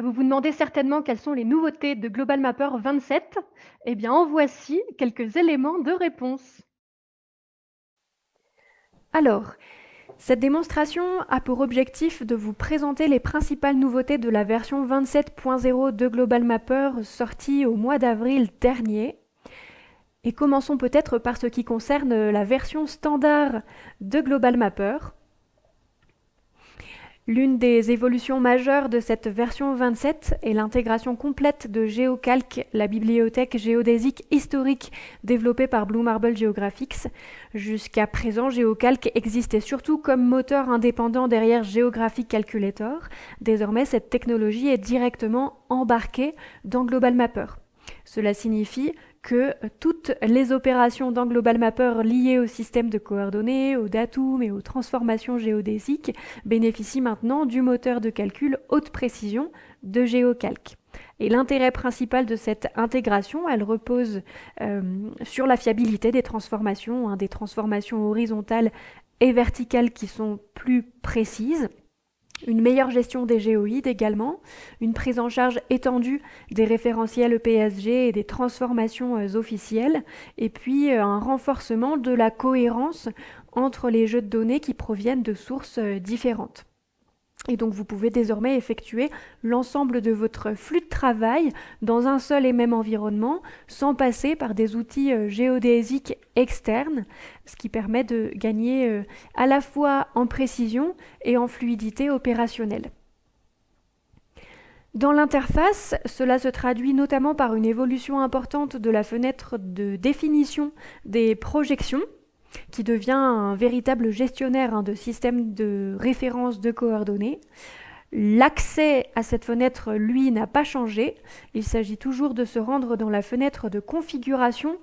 Vous vous demandez certainement quelles sont les nouveautés de Global Mapper 27. Eh bien, en voici quelques éléments de réponse. Alors, cette démonstration a pour objectif de vous présenter les principales nouveautés de la version 27.0 de Global Mapper sortie au mois d'avril dernier. Et commençons peut-être par ce qui concerne la version standard de Global Mapper. L'une des évolutions majeures de cette version 27 est l'intégration complète de GeoCalc, la bibliothèque géodésique historique développée par Blue Marble Geographics. Jusqu'à présent, GeoCalc existait surtout comme moteur indépendant derrière Geographic Calculator. Désormais, cette technologie est directement embarquée dans Global Mapper. Cela signifie que toutes les opérations dans Global Mapper liées au système de coordonnées, aux datums et aux transformations géodésiques bénéficient maintenant du moteur de calcul haute précision de GeoCalc. Et l'intérêt principal de cette intégration, elle repose sur la fiabilité des transformations horizontales et verticales qui sont plus précises, une meilleure gestion des géoïdes également, une prise en charge étendue des référentiels EPSG et des transformations officielles, et puis un renforcement de la cohérence entre les jeux de données qui proviennent de sources différentes. Et donc vous pouvez désormais effectuer l'ensemble de votre flux de travail dans un seul et même environnement sans passer par des outils géodésiques externes, ce qui permet de gagner à la fois en précision et en fluidité opérationnelle. Dans l'interface, cela se traduit notamment par une évolution importante de la fenêtre de définition des projections, qui devient un véritable gestionnaire de systèmes de référence de coordonnées. L'accès à cette fenêtre, lui, n'a pas changé. Il s'agit toujours de se rendre dans la fenêtre de configuration,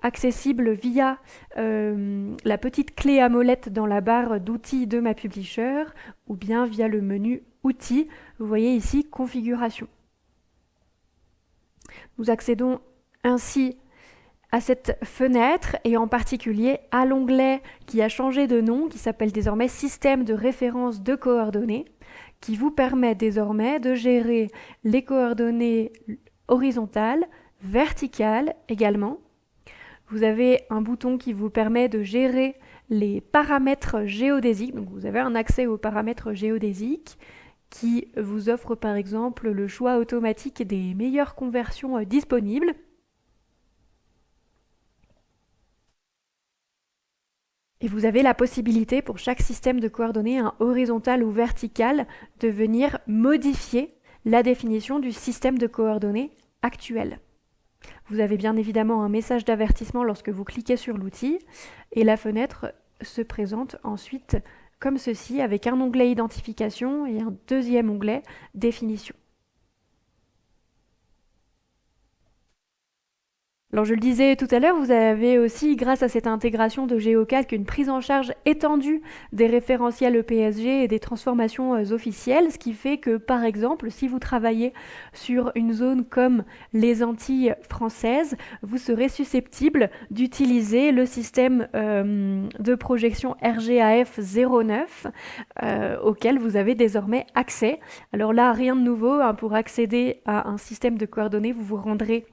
accessible via la petite clé à molette dans la barre d'outils de MapPublisher, ou bien via le menu Outils. Vous voyez ici Configuration. Nous accédons ainsi à cette fenêtre et en particulier à l'onglet qui a changé de nom, qui s'appelle désormais Système de référence de coordonnées, qui vous permet désormais de gérer les coordonnées horizontales, verticales également. Vous avez un bouton qui vous permet de gérer les paramètres géodésiques, donc vous avez un accès aux paramètres géodésiques qui vous offre par exemple le choix automatique des meilleures conversions disponibles. Et vous avez la possibilité pour chaque système de coordonnées, horizontal ou vertical, de venir modifier la définition du système de coordonnées actuel. Vous avez bien évidemment un message d'avertissement lorsque vous cliquez sur l'outil et la fenêtre se présente ensuite comme ceci avec un onglet identification et un deuxième onglet définition. Alors je le disais tout à l'heure, vous avez aussi, grâce à cette intégration de GeoCalc, une prise en charge étendue des référentiels EPSG et des transformations officielles, ce qui fait que, par exemple, si vous travaillez sur une zone comme les Antilles françaises, vous serez susceptible d'utiliser le système de projection RGAF 09 auquel vous avez désormais accès. Alors là, rien de nouveau, pour accéder à un système de coordonnées, vous vous rendrez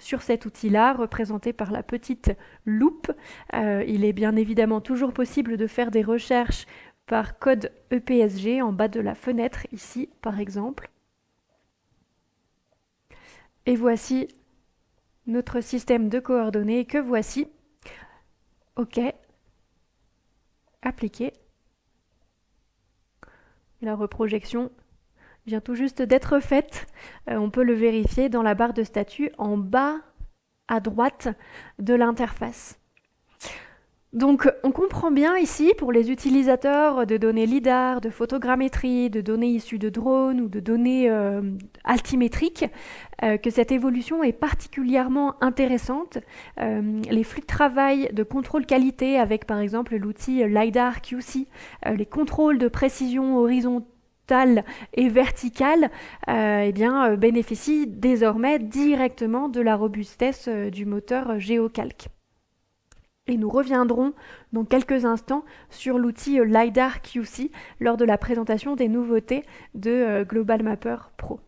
sur cet outil-là, représenté par la petite loupe. Il est bien évidemment toujours possible de faire des recherches par code EPSG en bas de la fenêtre, ici par exemple. Et voici notre système de coordonnées que voici. OK. Appliquer. La reprojection vient tout juste d'être faite. On peut le vérifier dans la barre de statut en bas à droite de l'interface. Donc on comprend bien ici, pour les utilisateurs de données LIDAR, de photogrammétrie, de données issues de drones ou de données altimétriques, que cette évolution est particulièrement intéressante. Les flux de travail de contrôle qualité avec par exemple l'outil LiDAR QC, les contrôles de précision horizontale et verticale bénéficient désormais directement de la robustesse du moteur GeoCalc. Et nous reviendrons dans quelques instants sur l'outil LiDAR QC lors de la présentation des nouveautés de Global Mapper Pro.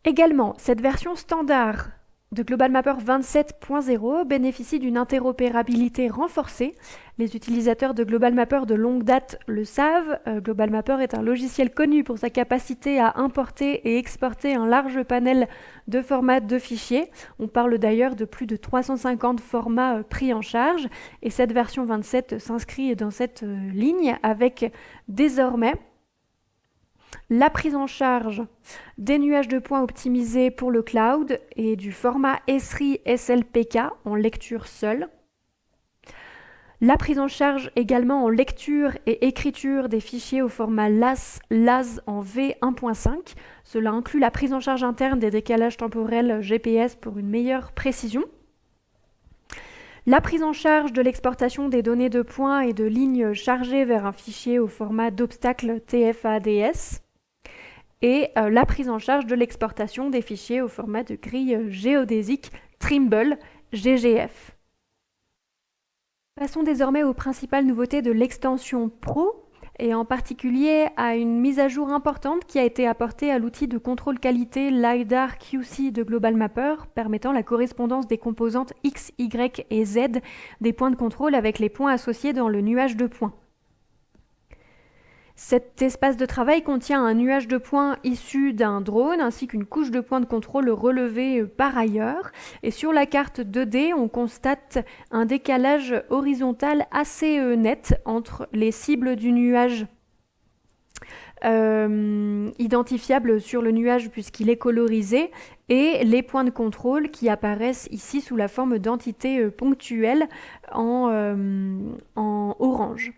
Également, cette version standard de Global Mapper 27.0 bénéficie d'une interopérabilité renforcée. Les utilisateurs de Global Mapper de longue date le savent. Global Mapper est un logiciel connu pour sa capacité à importer et exporter un large panel de formats de fichiers. On parle d'ailleurs de plus de 350 formats pris en charge. Et cette version 27 s'inscrit dans cette ligne avec désormais la prise en charge des nuages de points optimisés pour le cloud et du format Esri SLPK en lecture seule. La prise en charge également en lecture et écriture des fichiers au format LAS en V1.5. Cela inclut la prise en charge interne des décalages temporels GPS pour une meilleure précision. La prise en charge de l'exportation des données de points et de lignes chargées vers un fichier au format d'obstacle TF-ADS. Et la prise en charge de l'exportation des fichiers au format de grille géodésique Trimble GGF. Passons désormais aux principales nouveautés de l'extension Pro, et en particulier à une mise à jour importante qui a été apportée à l'outil de contrôle qualité LiDAR QC de Global Mapper, permettant la correspondance des composantes X, Y et Z des points de contrôle avec les points associés dans le nuage de points. Cet espace de travail contient un nuage de points issu d'un drone ainsi qu'une couche de points de contrôle relevée par ailleurs. Et sur la carte 2D, on constate un décalage horizontal assez net entre les cibles du nuage identifiable sur le nuage puisqu'il est colorisé et les points de contrôle qui apparaissent ici sous la forme d'entités ponctuelles en orange.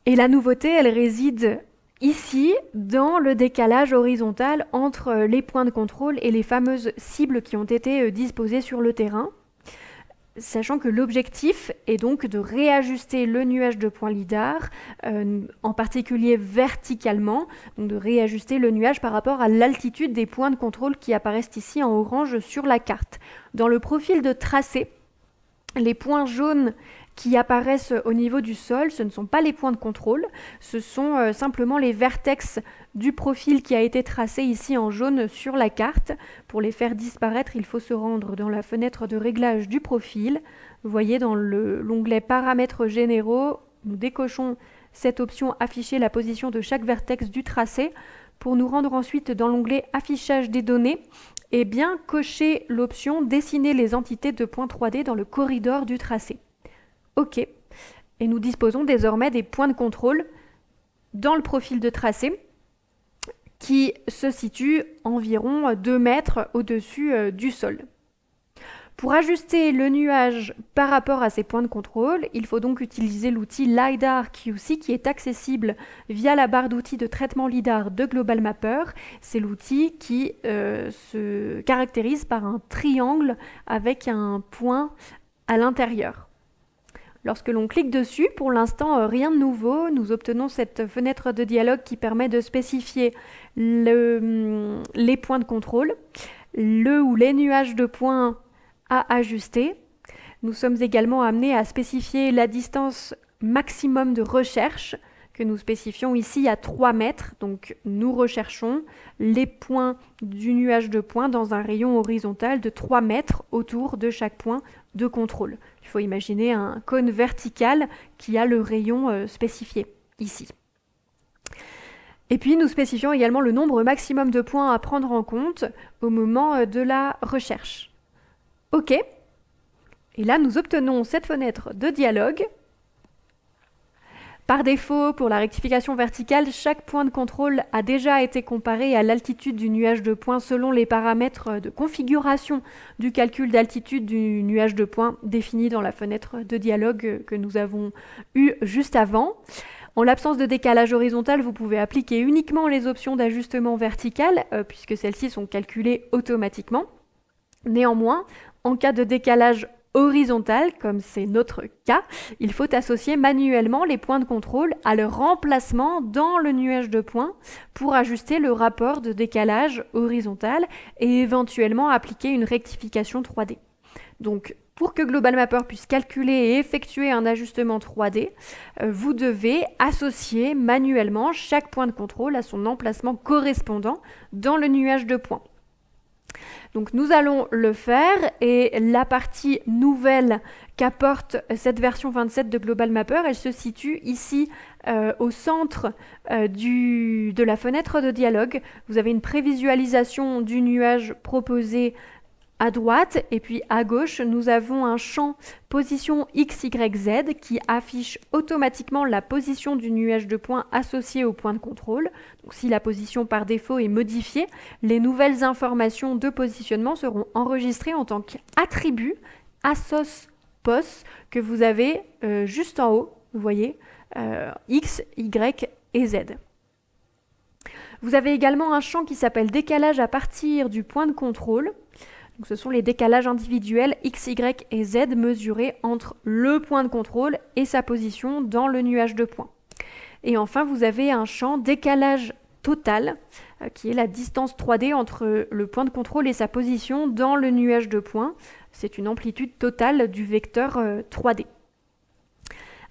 Et la nouveauté, elle réside ici, dans le décalage horizontal entre les points de contrôle et les fameuses cibles qui ont été disposées sur le terrain, sachant que l'objectif est donc de réajuster le nuage de points LiDAR, en particulier verticalement, donc de réajuster le nuage par rapport à l'altitude des points de contrôle qui apparaissent ici en orange sur la carte. Dans le profil de tracé, les points jaunes qui apparaissent au niveau du sol, ce ne sont pas les points de contrôle, ce sont simplement les vertex du profil qui a été tracé ici en jaune sur la carte. Pour les faire disparaître, il faut se rendre dans la fenêtre de réglage du profil. Vous voyez dans l'onglet paramètres généraux, nous décochons cette option afficher la position de chaque vertex du tracé pour nous rendre ensuite dans l'onglet affichage des données et bien cocher l'option dessiner les entités de points 3D dans le corridor du tracé. OK. Et nous disposons désormais des points de contrôle dans le profil de tracé qui se situe environ 2 mètres au-dessus du sol. Pour ajuster le nuage par rapport à ces points de contrôle, il faut donc utiliser l'outil LiDAR QC qui est accessible via la barre d'outils de traitement LiDAR de Global Mapper. C'est l'outil qui se caractérise par un triangle avec un point à l'intérieur. Lorsque l'on clique dessus, pour l'instant rien de nouveau, nous obtenons cette fenêtre de dialogue qui permet de spécifier les points de contrôle, le ou les nuages de points à ajuster. Nous sommes également amenés à spécifier la distance maximum de recherche que nous spécifions ici à 3 mètres. Donc nous recherchons les points du nuage de points dans un rayon horizontal de 3 mètres autour de chaque point de contrôle. Il faut imaginer un cône vertical qui a le rayon spécifié ici. Et puis nous spécifions également le nombre maximum de points à prendre en compte au moment de la recherche. OK. Et là, nous obtenons cette fenêtre de dialogue. Par défaut, pour la rectification verticale, chaque point de contrôle a déjà été comparé à l'altitude du nuage de points selon les paramètres de configuration du calcul d'altitude du nuage de points défini dans la fenêtre de dialogue que nous avons eue juste avant. En l'absence de décalage horizontal, vous pouvez appliquer uniquement les options d'ajustement vertical, puisque celles-ci sont calculées automatiquement. Néanmoins, en cas de décalage horizontal, comme c'est notre cas, il faut associer manuellement les points de contrôle à leur remplacement dans le nuage de points pour ajuster le rapport de décalage horizontal et éventuellement appliquer une rectification 3D. Donc, Pour que Global Mapper puisse calculer et effectuer un ajustement 3D, vous devez associer manuellement chaque point de contrôle à son emplacement correspondant dans le nuage de points. Donc nous allons le faire et la partie nouvelle qu'apporte cette version 27 de Global Mapper, elle se situe ici au centre de la fenêtre de dialogue. Vous avez une prévisualisation du nuage proposé à droite et puis à gauche, nous avons un champ position X, Y, Z qui affiche automatiquement la position du nuage de points associé au point de contrôle. Donc, si la position par défaut est modifiée, les nouvelles informations de positionnement seront enregistrées en tant qu'attribut assoc pos que vous avez juste en haut, vous voyez, X, Y et Z. Vous avez également un champ qui s'appelle décalage à partir du point de contrôle. Donc, ce sont les décalages individuels X, Y et Z mesurés entre le point de contrôle et sa position dans le nuage de points. Et enfin, vous avez un champ décalage total, qui est la distance 3D entre le point de contrôle et sa position dans le nuage de points. C'est une amplitude totale du vecteur 3D.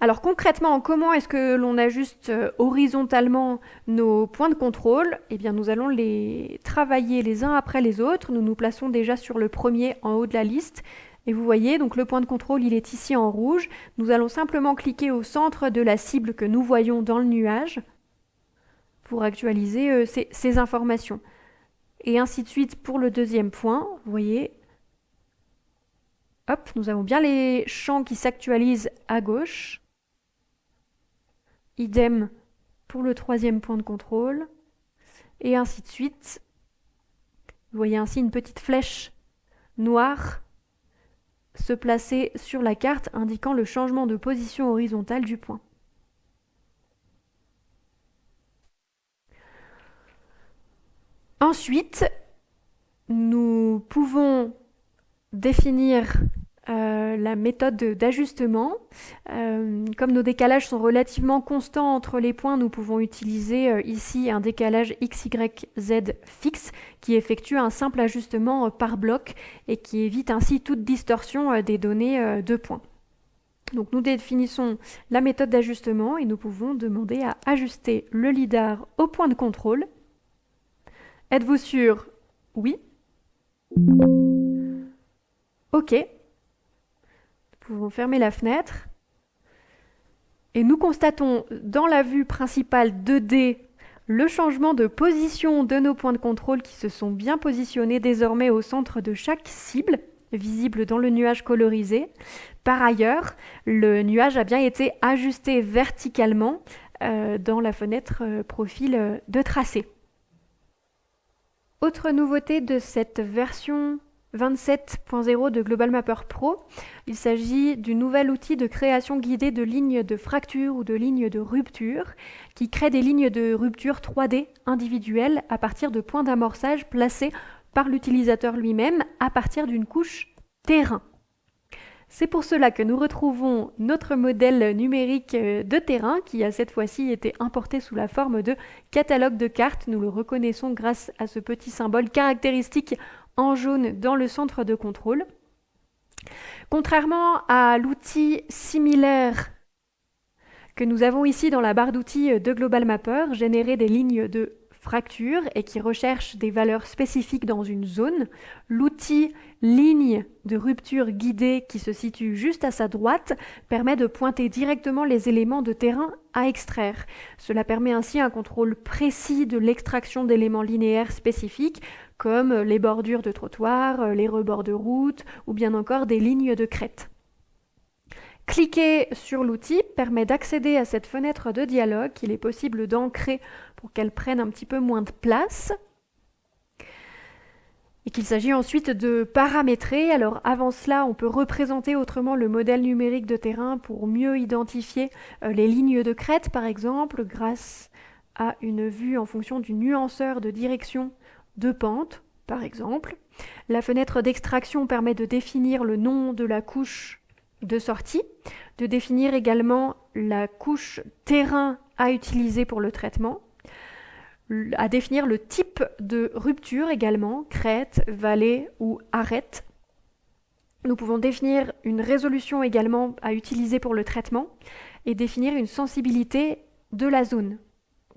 Alors concrètement, comment est-ce que l'on ajuste horizontalement nos points de contrôle? Eh bien, nous allons les travailler les uns après les autres. Nous nous plaçons déjà sur le premier en haut de la liste. Et vous voyez, donc le point de contrôle, il est ici en rouge. Nous allons simplement cliquer au centre de la cible que nous voyons dans le nuage pour actualiser ces informations. Et ainsi de suite pour le deuxième point. Vous voyez, hop, nous avons bien les champs qui s'actualisent à gauche. Idem pour le troisième point de contrôle, et ainsi de suite. Vous voyez ainsi une petite flèche noire se placer sur la carte indiquant le changement de position horizontale du point. Ensuite, nous pouvons définir la méthode d'ajustement. Comme nos décalages sont relativement constants entre les points, nous pouvons utiliser ici un décalage X, Y, Z fixe qui effectue un simple ajustement par bloc et qui évite ainsi toute distorsion des données de points. Donc nous définissons la méthode d'ajustement et nous pouvons demander à ajuster le lidar au point de contrôle. Êtes-vous sûr? Oui. OK. Nous pouvons fermer la fenêtre. Et nous constatons dans la vue principale 2D le changement de position de nos points de contrôle qui se sont bien positionnés désormais au centre de chaque cible, visible dans le nuage colorisé. Par ailleurs, le nuage a bien été ajusté verticalement dans la fenêtre profil de tracé. Autre nouveauté de cette version 27.0 de Global Mapper Pro, il s'agit du nouvel outil de création guidée de lignes de fracture ou de lignes de rupture qui crée des lignes de rupture 3D individuelles à partir de points d'amorçage placés par l'utilisateur lui-même à partir d'une couche terrain. C'est pour cela que nous retrouvons notre modèle numérique de terrain qui a cette fois-ci été importé sous la forme de catalogue de cartes. Nous le reconnaissons grâce à ce petit symbole caractéristique en jaune dans le centre de contrôle. Contrairement à l'outil similaire que nous avons ici dans la barre d'outils de Global Mapper, générer des lignes de fracture et qui recherche des valeurs spécifiques dans une zone, l'outil ligne de rupture guidée qui se situe juste à sa droite permet de pointer directement les éléments de terrain à extraire. Cela permet ainsi un contrôle précis de l'extraction d'éléments linéaires spécifiques comme les bordures de trottoir, les rebords de route ou bien encore des lignes de crête. Cliquer sur l'outil permet d'accéder à cette fenêtre de dialogue qu'il est possible d'ancrer pour qu'elle prenne un petit peu moins de place et qu'il s'agit ensuite de paramétrer. Alors avant cela, on peut représenter autrement le modèle numérique de terrain pour mieux identifier les lignes de crête par exemple grâce à une vue en fonction du nuanceur de direction de pente par exemple. La fenêtre d'extraction permet de définir le nom de la couche de sortie, de définir également la couche terrain à utiliser pour le traitement, à définir le type de rupture également, crête, vallée ou arête, Nous pouvons définir une résolution également à utiliser pour le traitement et définir une sensibilité de la zone.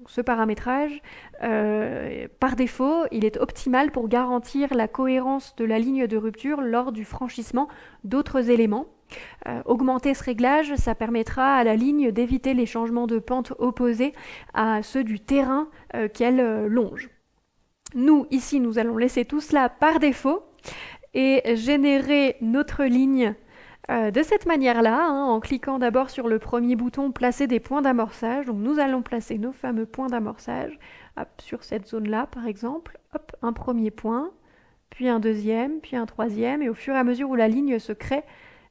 Ce paramétrage, par défaut, il est optimal pour garantir la cohérence de la ligne de rupture lors du franchissement d'autres éléments. Augmenter ce réglage, ça permettra à la ligne d'éviter les changements de pente opposés à ceux du terrain qu'elle longe. Nous, ici, nous allons laisser tout cela par défaut et générer notre ligne de cette manière-là, en cliquant d'abord sur le premier bouton « Placer des points d'amorçage ». Donc nous allons placer nos fameux points d'amorçage sur cette zone-là, par exemple. Hop, un premier point, puis un deuxième, puis un troisième. Et au fur et à mesure où la ligne se crée,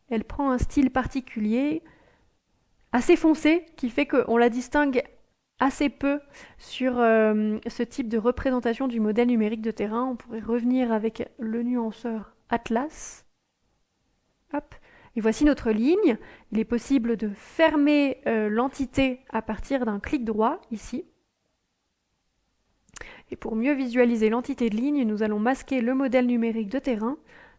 elle prend un style particulier, assez foncé, qui fait qu'on la distingue assez peu sur ce type de représentation du modèle numérique de terrain. On pourrait revenir avec le nuanceur Atlas. Hop. Et voici notre ligne. Il est possible de fermer l'entité à partir d'un clic droit, ici. Et pour mieux visualiser l'entité de ligne, nous allons masquer le modèle numérique de terrain.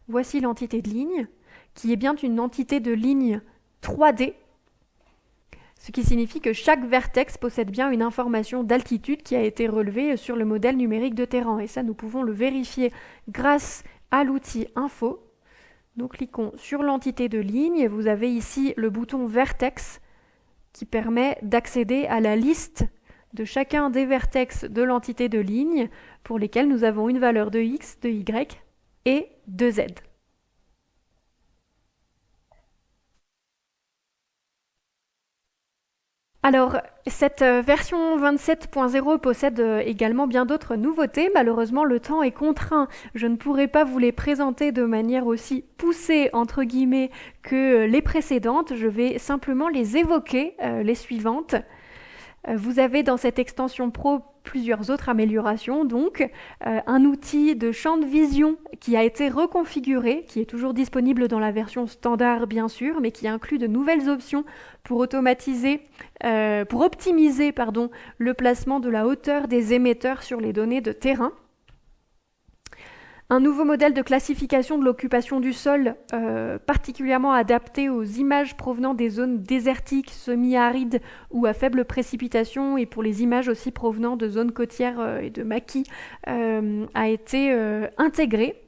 Voici l'entité de ligne, qui est bien une entité de ligne 3D, ce qui signifie que chaque vertex possède bien une information d'altitude qui a été relevée sur le modèle numérique de terrain. Et ça, nous pouvons le vérifier grâce à l'outil Info. Nous cliquons sur l'entité de ligne et vous avez ici le bouton Vertex qui permet d'accéder à la liste de chacun des vertex de l'entité de ligne pour lesquels nous avons une valeur de X, de Y et de Z. Alors, cette version 27.0 possède également bien d'autres nouveautés. Malheureusement, le temps est contraint. Je ne pourrai pas vous les présenter de manière aussi poussée, entre guillemets, que les précédentes. Je vais simplement les évoquer, les suivantes. Vous avez dans cette extension Pro plusieurs autres améliorations, donc un outil de champ de vision qui a été reconfiguré, qui est toujours disponible dans la version standard bien sûr, mais qui inclut de nouvelles options pour optimiser le placement de la hauteur des émetteurs sur les données de terrain. Un nouveau modèle de classification de l'occupation du sol, particulièrement adapté aux images provenant des zones désertiques, semi-arides ou à faible précipitation, et pour les images aussi provenant de zones côtières et de maquis, a été intégré.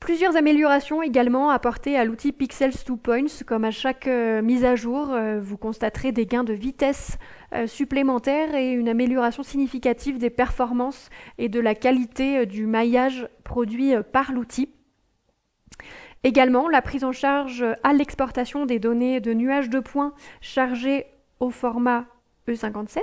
Plusieurs améliorations également apportées à l'outil Pixels 2 Points, comme à chaque mise à jour, vous constaterez des gains de vitesse supplémentaires et une amélioration significative des performances et de la qualité du maillage produit par l'outil. Également, la prise en charge à l'exportation des données de nuages de points chargés au format E57.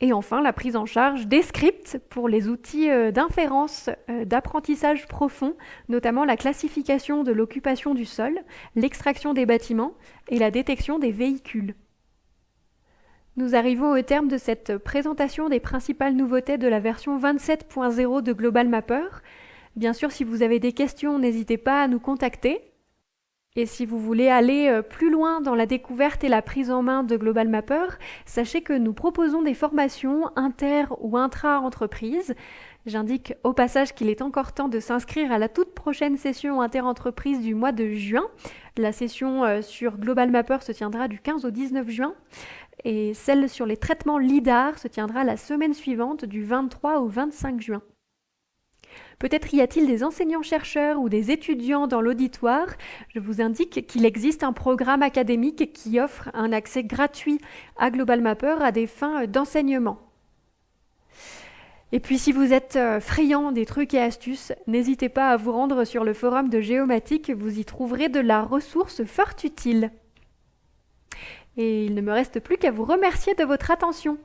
Et enfin, la prise en charge des scripts pour les outils d'inférence, d'apprentissage profond, notamment la classification de l'occupation du sol, l'extraction des bâtiments et la détection des véhicules. Nous arrivons au terme de cette présentation des principales nouveautés de la version 27.0 de Global Mapper. Bien sûr, si vous avez des questions, n'hésitez pas à nous contacter. Et si vous voulez aller plus loin dans la découverte et la prise en main de Global Mapper, sachez que nous proposons des formations inter- ou intra-entreprises. J'indique au passage qu'il est encore temps de s'inscrire à la toute prochaine session inter-entreprise du mois de juin. La session sur Global Mapper se tiendra du 15 au 19 juin et celle sur les traitements LIDAR se tiendra la semaine suivante du 23 au 25 juin. Peut-être y a-t-il des enseignants-chercheurs ou des étudiants dans l'auditoire. Je vous indique qu'il existe un programme académique qui offre un accès gratuit à Global Mapper à des fins d'enseignement. Et puis si vous êtes friand des trucs et astuces, n'hésitez pas à vous rendre sur le forum de Géomatique, vous y trouverez de la ressource fort utile. Et il ne me reste plus qu'à vous remercier de votre attention.